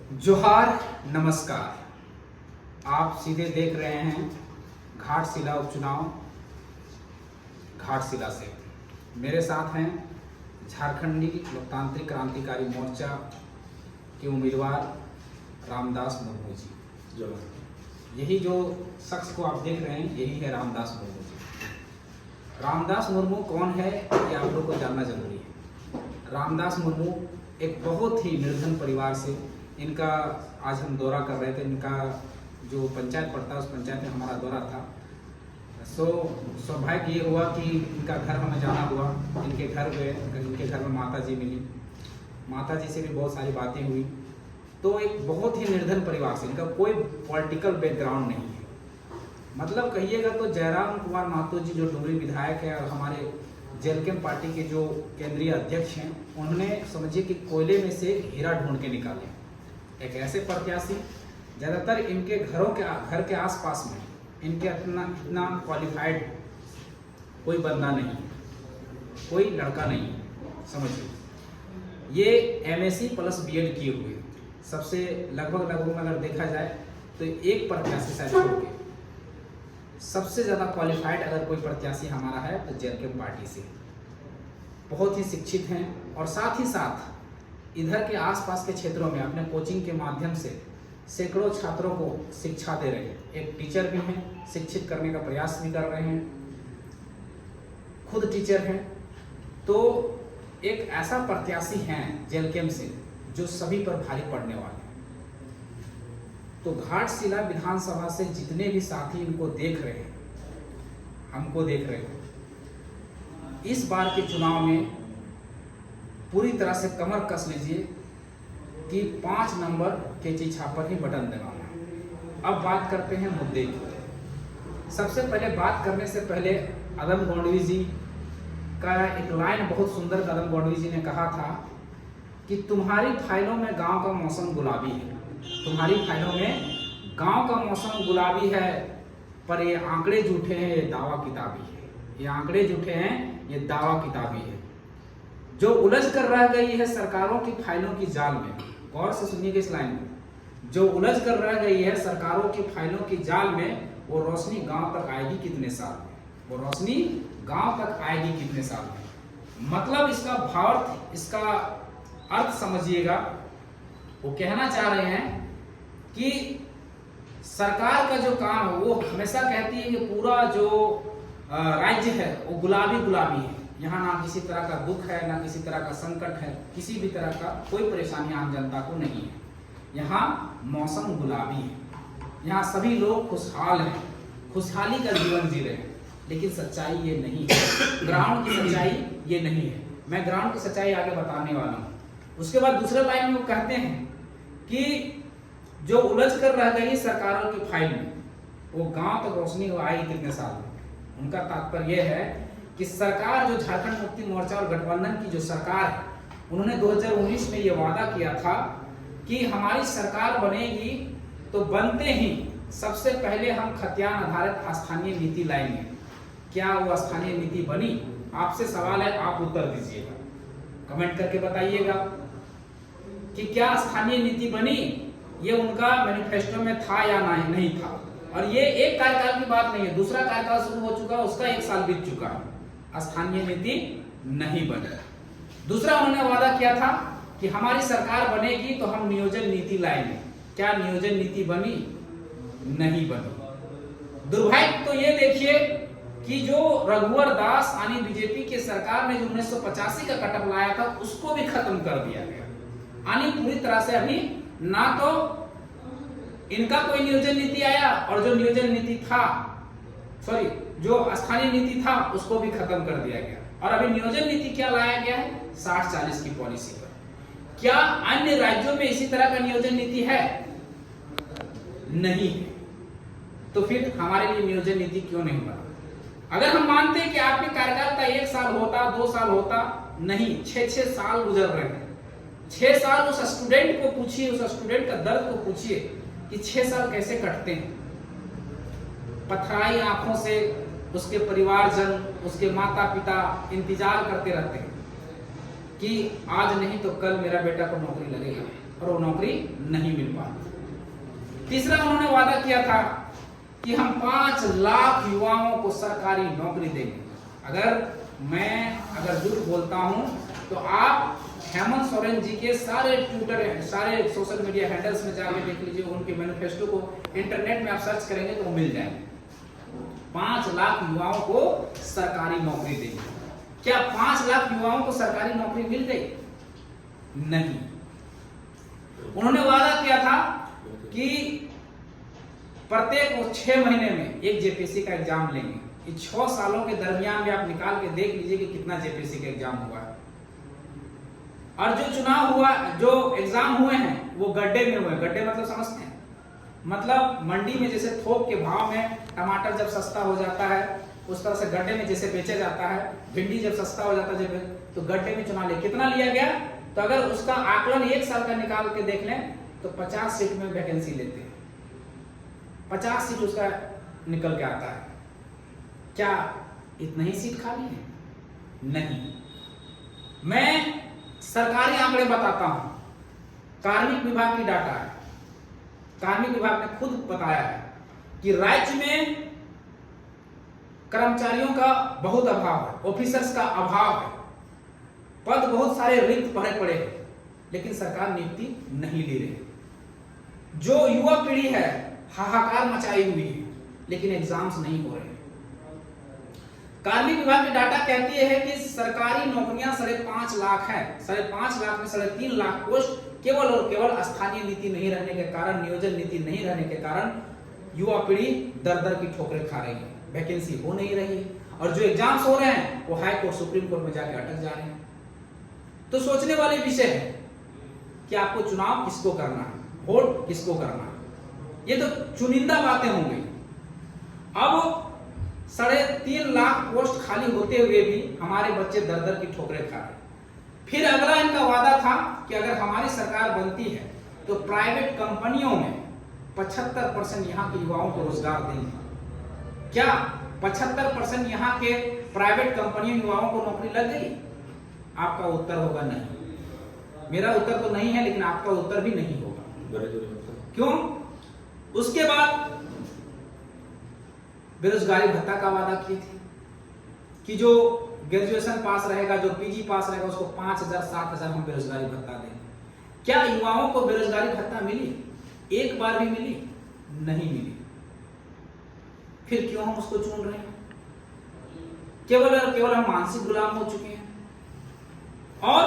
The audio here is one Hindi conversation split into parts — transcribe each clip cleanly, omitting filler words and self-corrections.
जोहार, नमस्कार। आप सीधे देख रहे हैं घाटशिला उपचुनाव घाटशिला से। मेरे साथ हैं झारखंडी लोकतांत्रिक क्रांतिकारी मोर्चा के उम्मीदवार रामदास मुर्मू जी। यही जो शख्स को आप देख रहे हैं, यही है रामदास मुर्मू जी। रामदास मुर्मू कौन है, ये आप लोग को जानना जरूरी है। रामदास मुर्मू एक बहुत ही निर्धन परिवार से, इनका आज हम दौरा कर रहे थे, इनका जो पंचायत पड़ता है उस पंचायत में हमारा दौरा था। सौभाग्य ये हुआ कि इनका घर हमें जाना हुआ। इनके घर गए, इनके घर में माता जी मिली, माता जी से भी बहुत सारी बातें हुई। तो एक बहुत ही निर्धन परिवार से, इनका कोई पॉलिटिकल बैकग्राउंड नहीं है। मतलब कहिएगा तो जयराम कुमार महतो जी जो डुमरी विधायक है और हमारे जेलकेम पार्टी के जो केंद्रीय अध्यक्ष हैं, उन्होंने समझिए कि कोयले में से हीरा ढूंढ के निकाले। एक ऐसे प्रत्याशी, ज़्यादातर इनके घर के आसपास में इनके इतना क्वालिफाइड कोई बंदा नहीं है, कोई लड़का नहीं है। समझिए ये MSc प्लस BEd किए हुए, सबसे लगभग अगर देखा जाए तो एक प्रत्याशी शायद छोड़ के सबसे ज़्यादा क्वालिफाइड अगर कोई प्रत्याशी हमारा है तो जेलकेम पार्टी से। बहुत ही शिक्षित हैं और साथ ही साथ इधर के आसपास के क्षेत्रों में अपने कोचिंग के माध्यम से सैकड़ों छात्रों को शिक्षा दे रहे हैं। एक टीचर भी हैं, शिक्षित करने का प्रयास भी कर रहे हैं, खुद टीचर हैं। तो एक ऐसा प्रत्याशी हैं जेलकेम से जो सभी पर भारी पड़ने वाले हैं। तो घाटशिला विधानसभा से जितने भी साथी इनको देख रहे हैं, हमको देख रहे हैं, इस बार के चुनाव में पूरी तरह से कमर कस लीजिए कि 5 नंबर के चिछा पर ही बटन दबाना है। अब बात करते हैं मुद्दे की। सबसे पहले बात करने से पहले अदम गोंडवी जी का एक लाइन बहुत सुंदर अदम गोंडवी जी ने कहा था कि तुम्हारी फाइलों में गांव का मौसम गुलाबी है, तुम्हारी फाइलों में गांव का मौसम गुलाबी है, पर ये आंकड़े झूठे हैं, ये दावा किताबी है। ये आंकड़े झूठे हैं, ये दावा किताबी है। जो उलझ कर रह गई है सरकारों की फाइलों की जाल में, गौर से सुनिएगा इस लाइन को, जो उलझ कर रह गई है सरकारों की फाइलों की जाल में, वो रोशनी गांव तक आएगी कितने साल में, वो रोशनी गांव तक आएगी कितने साल में। मतलब इसका भावार्थ, इसका अर्थ समझिएगा। वो कहना चाह रहे हैं कि सरकार का जो काम है वो हमेशा कहती है कि पूरा जो राज्य है वो गुलाबी गुलाबी है, यहाँ ना किसी तरह का दुख है, ना किसी तरह का संकट है, किसी भी तरह का कोई परेशानी आम जनता को नहीं है। यहाँ मौसम गुलाबी है, यहाँ सभी लोग खुशहाल हैं, खुशहाली का जीवन जी रहे हैं। लेकिन सच्चाई ये नहीं है, ग्राउंड की सच्चाई ये नहीं है। मैं ग्राउंड की सच्चाई आगे बताने वाला हूँ। उसके बाद दूसरे लाइन में वो कहते हैं कि जो उलझ कर रह गई सरकारों की फाइल में, वो गांव तक रोशनी आएगी कितने साल में। उनका तात्पर्य यह है कि सरकार जो झारखंड मुक्ति मोर्चा और गठबंधन की जो सरकार है, उन्होंने 2019 में ये वादा किया था कि हमारी सरकार बनेगी तो बनते ही सबसे पहले हम खतियान आधारित स्थानीय नीति लाएंगे। क्या वो स्थानीय नीति बनी? आपसे सवाल है, आप उत्तर दीजिएगा, कमेंट करके बताइएगा कि क्या स्थानीय नीति बनी। ये उनका मैनिफेस्टो में था या नहीं था। और ये एक कार्यकाल की बात नहीं है, दूसरा कार्यकाल शुरू हो चुका है, उसका 1 साल बीत चुका है, स्थानीय नीति नहीं बनी। दूसरा उन्होंने वादा किया था कि हमारी सरकार बनेगी तो हम नियोजन नीति लाएंगे। क्या नियोजन नीति बनी? नहीं बनी। दुर्भाग्य तो ये देखिए कि जो रघुवर दास यानी बीजेपी की सरकार ने जो 1985 का कटअप लाया था, उसको भी खत्म कर दिया गया। यानी पूरी तरह से अभी ना तो इनका कोई नियोजन नीति आया, और जो नियोजन नीति था, सॉरी, जो स्थानीय नीति था उसको भी खत्म कर दिया गया। और अभी नियोजन नीति क्या लाया गया है? 60-40 की पॉलिसी पर। क्या अन्य राज्यों में इसी तरह का नियोजन नीति है? नहीं है। तो फिर हमारे लिए नियोजन नीति क्यों नहीं बना? अगर हम मानते हैं कि आपके कार्यकाल का 1 साल होता, 2 साल होता, नहीं, 6-6 साल गुजर रहे हैं। 6 साल उस स्टूडेंट को पूछिए, उस स्टूडेंट का दर्द को पूछिए कि 6 साल कैसे कटते हैं। पथराई आंखों से उसके परिवारजन, उसके माता पिता इंतजार करते रहते हैं कि आज नहीं तो कल मेरा बेटा को नौकरी लगेगा। और वो नौकरी नहीं मिल पाती। तीसरा उन्होंने वादा किया था कि हम 5 लाख युवाओं को सरकारी नौकरी देंगे। अगर झूठ बोलता हूं तो आप हेमंत सोरेन जी के सारे ट्विटर, सारे सोशल मीडिया हैंडल्स में जाके देख लीजिए, उनके मैनिफेस्टो को इंटरनेट में आप सर्च करेंगे तो मिल जाएंगे। 5 लाख युवाओं को सरकारी नौकरी देंगे। क्या 5 लाख युवाओं को सरकारी नौकरी मिल गई? नहीं। उन्होंने वादा किया था कि प्रत्येक 6 महीने में एक जेपीएससी का एग्जाम लेंगे। इस 6 सालों के दरमियान में आप निकाल के देख लीजिए कि कितना जेपीएससी का एग्जाम हुआ है। और जो चुनाव हुआ, जो एग्जाम हुए हैं वो गड्ढे में हुए। गड्ढे मतलब समझते हैं? मतलब मंडी में जैसे थोक के भाव में टमाटर जब सस्ता हो जाता है, उस तरह से गड्ढे में जैसे बेचा जाता है। भिंडी जब सस्ता हो जाता है तो गड्ढे में चुनाव कितना लिया गया, तो अगर उसका आकलन 1 साल का निकाल के देख लें तो 50 सीट में वैकेंसी लेते हैं। 50 सीट उसका निकल के आता है। क्या इतना ही सीट खाली है? नहीं। मैं सरकारी आंकड़े बताता हूं। कार्मिक विभाग की डाटा है। कार्मिक विभाग ने खुद बताया है कि राज्य में कर्मचारियों का बहुत अभाव है, ऑफिसर्स का अभाव है, पद बहुत सारे रिक्त भरे पड़े हैं, लेकिन सरकार नियुक्ति नहीं ले रही। जो युवा पीढ़ी है हाहाकार मचाई हुई है, लेकिन एग्जाम्स नहीं हो रहे। कार्मिक विभाग की डाटा कहती है कि सरकारी नौकरियां 5.5 लाख है। 5.5 लाख में 3.5 लाख पोस्ट केवल और केवल स्थानीय नीति नहीं रहने के कारण, नियोजन नीति नहीं रहने के कारण युवा पीढ़ी दर दर की ठोकरें खा रही है। वैकेंसी हो नहीं रही है, और जो एग्जाम्स हो रहे हैं वो हाई कोर्ट, सुप्रीम कोर्ट में जाके अटक जा रहे हैं। तो सोचने वाले विषय है कि आपको चुनाव किसको करना है, वोट किसको करना है। ये तो चुनिंदा बातें हो गई। अब 3.5 लाख पोस्ट खाली होते हुए भी हमारे बच्चे दर दर की ठोकरें खा रहे। फिर अगला इनका वादा था कि अगर हमारी सरकार बनती है तो प्राइवेट कंपनियों में 75% यहाँ के युवाओं को रोजगार देंगे। क्या 75% यहाँ के प्राइवेट कंपनियों में युवाओं को नौकरी लग गई? आपका उत्तर होगा नहीं। मेरा उत्तर तो नहीं है, लेकिन आपका उत्तर भी नहीं होगा। क्यों? उसके बाद बेरोजगारी भत्ता का वादा किए थे कि जो ग्रेजुएशन पास रहेगा, जो पीजी पास रहेगा, उसको 5,000 7,000 हम बेरोजगारी भत्ता देंगे। क्या युवाओं को बेरोजगारी भत्ता मिली? एक बार भी मिली? नहीं मिली। फिर क्यों हम उसको चुन रहे हैं? केवल और केवल हम मानसिक गुलाम हो चुके हैं। और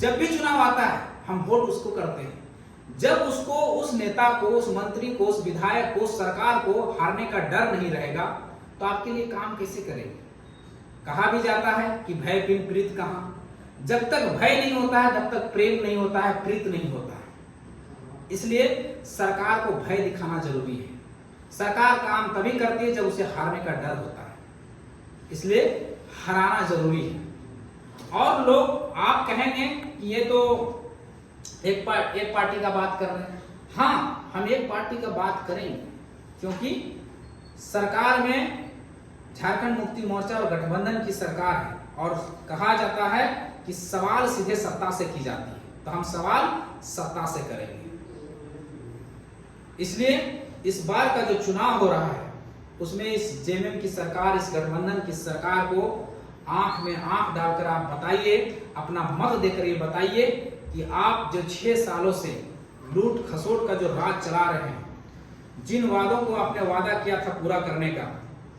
जब भी चुनाव आता है हम वोट उसको करते हैं जब उसको, उस नेता को, उस मंत्री को, उस विधायक को, सरकार को हारने का डर नहीं रहेगा तो आपके लिए काम कैसे करेंगे? कहा भी जाता है कि भय बिन प्रीत कहां। जब तक भय नहीं होता है तब तक प्रेम नहीं होता है, प्रीत नहीं होता है। इसलिए सरकार को भय दिखाना जरूरी है। सरकार काम तभी करती है जब उसे हारने का डर होता है, इसलिए हराना जरूरी है। और लोग आप कहेंगे कि ये तो एक पार्टी का बात कर रहे हैं। हाँ, हम एक पार्टी का बात करेंगे, क्योंकि सरकार में झारखंड मुक्ति मोर्चा और गठबंधन की सरकार है, और कहा जाता है कि सवाल सीधे सत्ता से की जाती है, तो हम सवाल सत्ता से करेंगे। इसलिए इस बार का जो चुनाव हो रहा है उसमें इस जेएमएम की सरकार, इस गठबंधन की सरकार को आंख में आंख डालकर आप बताइए, अपना मत देकर ये बताइए कि आप जो 6 सालों से लूट खसोट का जो राज चला रहे हैं, जिन वादों को आपने वादा किया था पूरा करने का,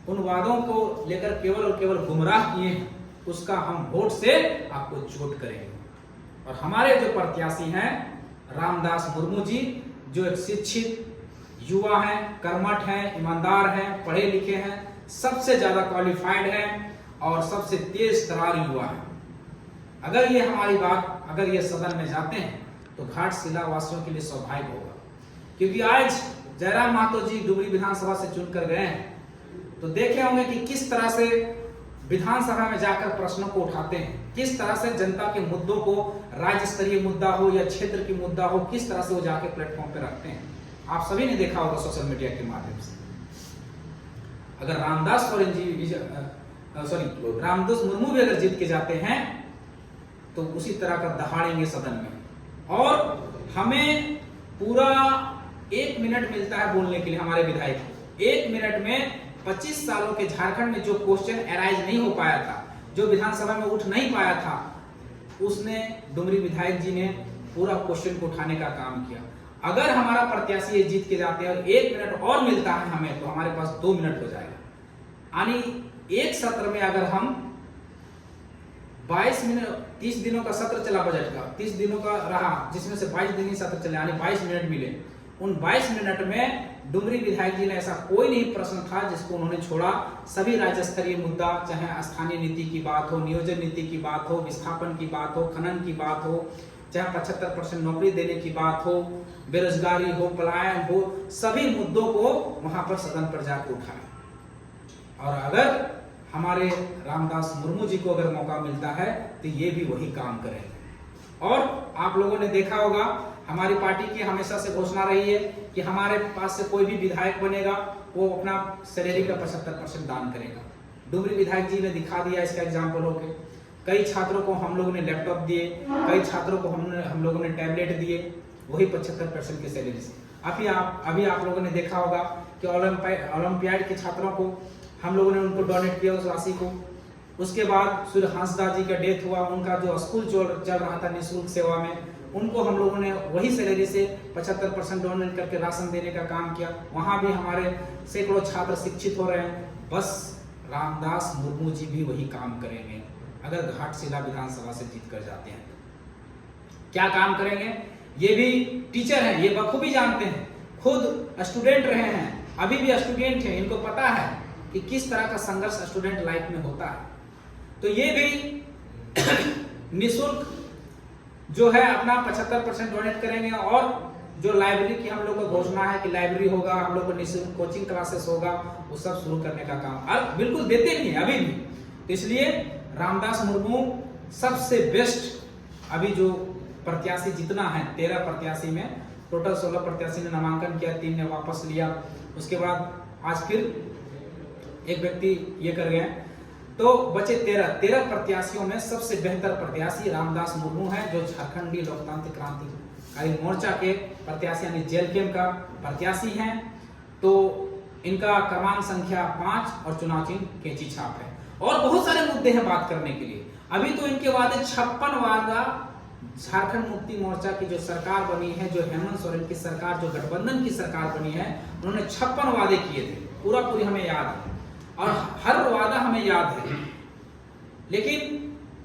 उन वादों को लेकर केवल और केवल गुमराह किए हैं, उसका हम वोट से आपको चोट करेंगे। और हमारे जो प्रत्याशी हैं रामदास मुर्मू जी, जो एक शिक्षित युवा हैं, कर्मठ हैं, ईमानदार हैं, पढ़े लिखे हैं, सबसे ज्यादा क्वालिफाइड हैं और सबसे तेज तरार युवा है। अगर ये हमारी बात, अगर ये सदन में जाते हैं तो घाटशिला वासियों के लिए सौभाग्य होगा, क्योंकि आज जयराम महतो जी डुमरी विधानसभा से चुनकर गए हैं, तो देखे होंगे कि किस तरह से विधानसभा में जाकर प्रश्नों को उठाते हैं, किस तरह से जनता के मुद्दों को, राज्य स्तरीय मुद्दा हो या क्षेत्र की मुद्दा हो, किस तरह से वो जाके प्लेटफॉर्म पे रखते हैं। आप सभी ने देखा होगा सोशल मीडिया के माध्यम से। अगर रामदास मुर्मू भी अगर जीत के जाते हैं तो उसी तरह का दहाड़ेंगे सदन में। और हमें पूरा 1 मिनट मिलता है बोलने के लिए हमारे विधायक को। 1 मिनट में 25 सालों के झारखंड में जो क्वेश्चन अराइज नहीं हो पाया था, जो विधानसभा में उठ नहीं पाया था, उसने डुमरी विधायक जी ने पूरा क्वेश्चन को उठाने का काम किया। अगर हमारा प्रत्याशी जीत के जाते हैं और 1 मिनट और मिलता है हमें, तो हमारे पास 2 मिनट हो जाएगा। यानी एक सत्र में अगर हम 22 मिनट, 30 दिनों का सत्र चला बजट का, 30 दिनों का रहा, जिसमें से 22 दिन ही सत्र चले, यानी 22 मिनट मिले। उन 22 मिनट में डुमरी विधायक जी ने ऐसा कोई नहीं प्रश्न था जिसको उन्होंने छोड़ा। सभी राज्य स्तरीय मुद्दा, चाहे स्थानीय नीति की बात हो, नियोजन नीति की बात हो, विस्थापन की बात हो, खनन की बात हो, चाहे 75% नौकरी देने की बात हो, बेरोजगारी हो, पलायन हो, सभी मुद्दों को वहां पर सदन पर जाकर उठाया। और अगर हमारे रामदास मुर्मू जी को अगर मौका मिलता है तो ये भी वही काम करेंगे। और आप लोगों ने देखा होगा, हमारी पार्टी की हमेशा से घोषणा रही है कि हमारे पास से कोई भी विधायक बनेगा वो अपना सैलरी का 75% दान करेगा। डुमरी विधायक जी ने दिखा दिया इसका एग्जाम्पल होके। कई छात्रों को हम लोगों ने लैपटॉप दिए, कई छात्रों को हम लोगों ने टैबलेट दिए, वही 75% की सैलरी से। अभी आप लोगों ने देखा होगा कि ओलंपियाड के छात्रों को हम लोगों ने उनको डोनेट किया उस राशि को। उसके बाद सूर्य हंसदा जी का डेथ हुआ, उनका जो स्कूल चल रहा था निःशुल्क सेवा में, उनको हम लोगों ने वही सैलरी से 75% डोनेट करके राशन देने का काम किया। वहां भी हमारे सैकड़ों छात्र शिक्षित हो रहे हैं। बस रामदास मुर्मू जी भी वही काम करेंगे अगर घाटशिला विधानसभा से जीत कर जाते हैं। क्या काम करेंगे? ये भी टीचर हैं, ये बखूबी जानते हैं, खुद स्टूडेंट रहे हैं, अभी भी स्टूडेंट हैं, इनको पता है कि किस तरह का संघर्ष स्टूडेंट लाइफ में होता है। तो ये भी निःशुल्क जो है अपना 75% डोनेट करेंगे। और जो लाइब्रेरी की हम लोग को घोषणा है कि लाइब्रेरी होगा, हम लोग को निःशुल्क कोचिंग क्लासेस होगा, वो सब शुरू करने का काम और बिल्कुल देते भी हैं अभी भी। तो इसलिए रामदास मुर्मू सबसे बेस्ट अभी जो प्रत्याशी जितना है, 13 प्रत्याशी में टोटल 16 प्रत्याशी ने नामांकन किया, 3 ने वापस लिया। उसके बाद आज फिर एक व्यक्ति ये कर गए, तो बचे 13 प्रत्याशियों में सबसे बेहतर प्रत्याशी रामदास मुर्मू है, जो झारखंडी लोकतांत्रिक क्रांतिकारी मोर्चा के प्रत्याशी यानी जेएलकेएम का प्रत्याशी हैं। तो इनका क्रमांक संख्या 5 और चुनाव चिन्ह कैंची छाप है। और बहुत सारे मुद्दे हैं बात करने के लिए। अभी तो इनके वादे 56 वादा झारखंड मुक्ति मोर्चा की जो सरकार बनी है, जो हेमंत सोरेन की सरकार, जो गठबंधन की सरकार बनी है, उन्होंने 56 वादे किए थे, पूरी हमें याद है और हर वादा हमें याद है। लेकिन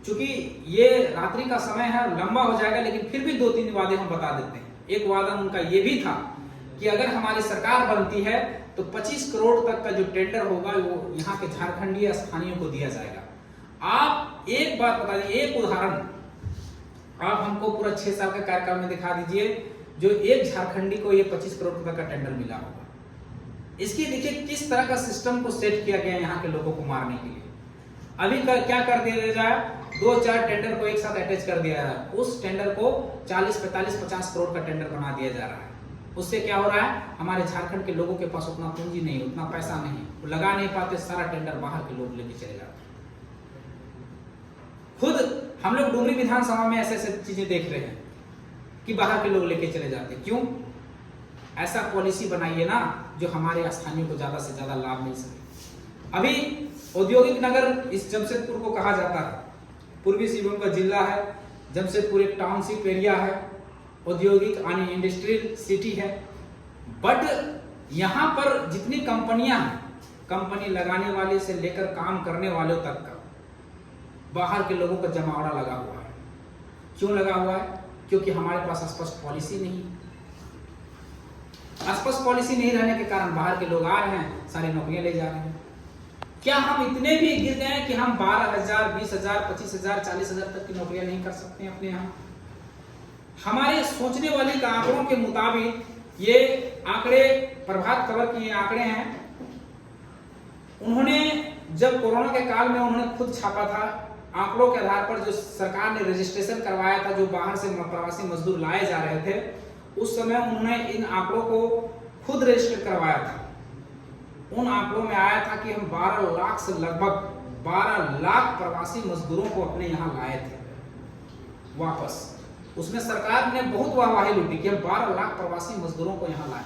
चूंकि ये रात्रि का समय है, लंबा हो जाएगा, लेकिन फिर भी 2-3 वादे हम बता देते हैं। एक वादा उनका ये भी था कि अगर हमारी सरकार बनती है तो 25 करोड़ तक का जो टेंडर होगा वो यहाँ के झारखंडी स्थानीय को दिया जाएगा। आप एक बात बता दीजिए, एक उदाहरण आप हमको पूरा 6 साल का कार्यकाल में दिखा दीजिए जो एक झारखंडी को ये 25 करोड़ रुपए का टेंडर मिला होगा। इसकी देखिए किस तरह का सिस्टम को सेट किया गया यहाँ के लोगों को मारने के लिए। अभी क्या कर दिया जाए, 2-4 टेंडर को एक साथ अटैच कर दिया है, उस टेंडर को 40, 45, 50 करोड़ का टेंडर बना दिया जा रहा है। उससे क्या हो रहा है, हमारे झारखंड के लोगों के पास उतना पूंजी नहीं, उतना पैसा नहीं, वो लगा नहीं पाते, सारा टेंडर बाहर के लोग लेके चले जाते। खुद हम लोग डुमरी विधानसभा में ऐसे चीजें देख रहे हैं कि बाहर के लोग लेके चले जाते। क्यों? ऐसा पॉलिसी बनाइए ना जो हमारे स्थानीय को ज्यादा से ज्यादा लाभ मिल सके। अभी औद्योगिक नगर इस जमशेदपुर को कहा जाता है, पूर्वी सिंहभूम का जिला है, जमशेदपुर एक टाउनशिप एरिया है, औद्योगिक यानी इंडस्ट्रियल सिटी है। बट यहाँ पर जितनी कंपनियां हैं, कंपनी लगाने वाले से लेकर काम करने वालों तक का बाहर के लोगों का जमावड़ा लगा हुआ है। क्यों लगा हुआ है? क्योंकि हमारे पास स्पष्ट पॉलिसी नहीं। स्पष्ट पॉलिसी नहीं रहने के कारण बाहर के लोग आ रहे हैं, सारी नौकरियां ले जा रहे हैं। क्या हम इतने भी गिर गए हैं कि हम 12,000, 20,000, 25,000, 40,000 तक की नौकरियां नहीं कर सकते हैं अपने यहाँ? हमारे सोचने वाली का आंकड़ों के मुताबिक, ये आंकड़े प्रभात खबर के ये आंकड़े हैं, उन्होंने जब कोरोना के काल में उन्होंने खुद छापा था, आंकड़ों के आधार पर जो सरकार ने रजिस्ट्रेशन करवाया था, जो बाहर से प्रवासी मजदूर लाए जा रहे थे, उस समय उन्होंने इन आंकड़ों को खुद रजिस्टर करवाया था। उन आंकड़ों में आया था कि हम 12 लाख से लगभग 12 लाख प्रवासी मजदूरों को अपने यहाँ लाए थे वापस। उसमें सरकार ने बहुत वाहवाही लूटी कि हम 12 लाख प्रवासी मजदूरों को यहाँ लाए।